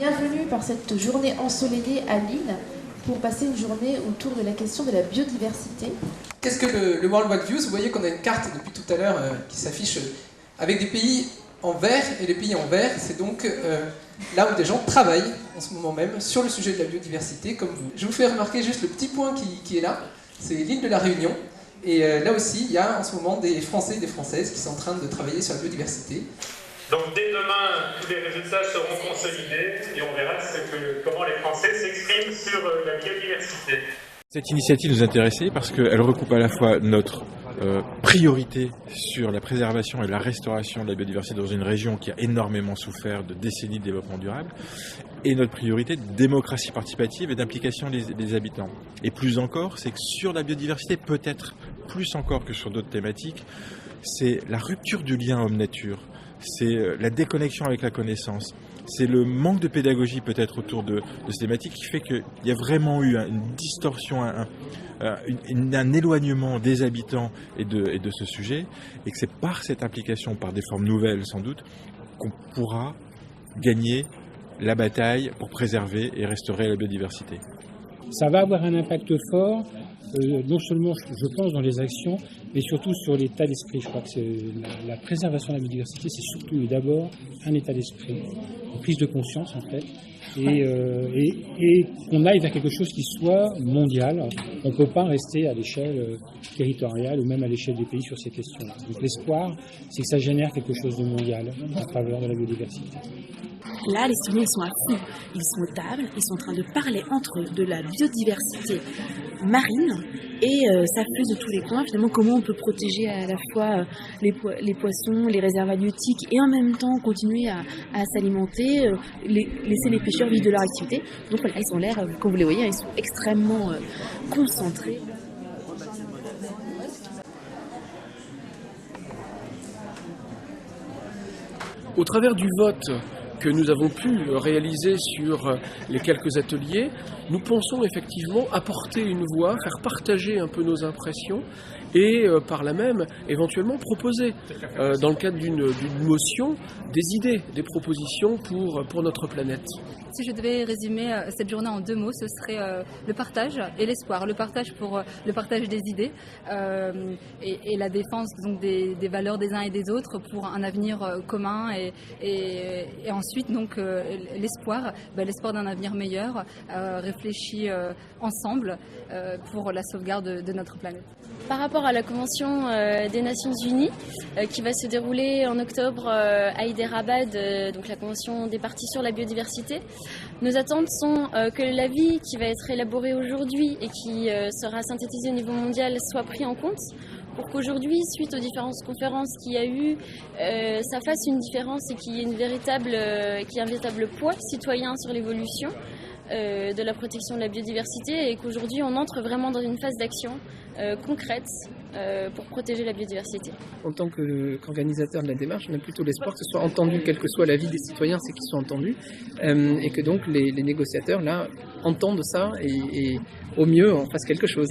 Bienvenue par cette journée ensoleillée à Lille pour passer une journée autour de la question de la biodiversité. Qu'est-ce que le World Wide Views? Vous voyez qu'on a une carte depuis tout à l'heure qui s'affiche avec des pays en vert, et les pays en vert, c'est donc là où des gens travaillent en ce moment même sur le sujet de la biodiversité, comme vous. Je vous fais remarquer juste le petit point qui est là, c'est l'île de la Réunion, et là aussi, il y a en ce moment des Français et des Françaises qui sont en train de travailler sur la biodiversité. Donc dès demain, tous les résultats seront consolidés et on verra comment les Français s'expriment sur la biodiversité. Cette initiative nous intéressait parce qu'elle recoupe à la fois notre priorité sur la préservation et la restauration de la biodiversité dans une région qui a énormément souffert de décennies de développement durable et notre priorité de démocratie participative et d'implication des habitants. Et plus encore, c'est que sur la biodiversité, peut-être plus encore que sur d'autres thématiques, c'est la rupture du lien homme-nature, c'est la déconnexion avec la connaissance. C'est le manque de pédagogie peut-être autour de ces thématiques qui fait qu'il y a vraiment eu une distorsion, un éloignement des habitants et de ce sujet, et que c'est par cette implication, par des formes nouvelles sans doute, qu'on pourra gagner la bataille pour préserver et restaurer la biodiversité. Ça va avoir un impact fort, non seulement, je pense, dans les actions, mais surtout sur l'état d'esprit. Je crois que la préservation de la biodiversité, c'est surtout et d'abord un état d'esprit, une prise de conscience en fait, et qu'on aille vers quelque chose qui soit mondial. On ne peut pas rester à l'échelle territoriale ou même à l'échelle des pays sur ces questions-là. Donc l'espoir, c'est que ça génère quelque chose de mondial en faveur de la biodiversité. Là, les citoyens, ils sont à fond. Ils sont aux tables, ils sont en train de parler entre eux de la biodiversité marine et ça fuse de tous les coins. Finalement, comment on peut protéger à la fois les poissons, les réserves halieutiques et en même temps continuer à s'alimenter, laisser les pêcheurs vivre de leur activité. Donc voilà, ils ont l'air, comme vous les voyez, ils sont extrêmement concentrés. Au travers du vote que nous avons pu réaliser sur les quelques ateliers, nous pensons effectivement apporter une voix, faire partager un peu nos impressions et par là même éventuellement proposer dans le cadre d'une motion des idées, des propositions pour notre planète. Si je devais résumer cette journée en 2 mots, ce serait le partage et l'espoir. Le partage pour le partage des idées et la défense donc, des valeurs des uns et des autres pour un avenir commun et ensuite donc l'espoir d'un avenir meilleur, réfléchi ensemble pour la sauvegarde de notre planète. Par rapport à la Convention des Nations Unies qui va se dérouler en octobre à Hyderabad, donc la Convention des parties sur la biodiversité, nos attentes sont que l'avis qui va être élaboré aujourd'hui et qui sera synthétisé au niveau mondial soit pris en compte pour qu'aujourd'hui, suite aux différentes conférences qu'il y a eu, ça fasse une différence et qu'il y ait un véritable poids citoyen sur l'évolution de la protection de la biodiversité et qu'aujourd'hui on entre vraiment dans une phase d'action concrète pour protéger la biodiversité. En tant qu'organisateur de la démarche, on a plutôt l'espoir que ce soit entendu, quel que soit l'avis des citoyens, c'est qu'ils soient entendus et que donc les négociateurs là entendent ça et au mieux en fassent quelque chose.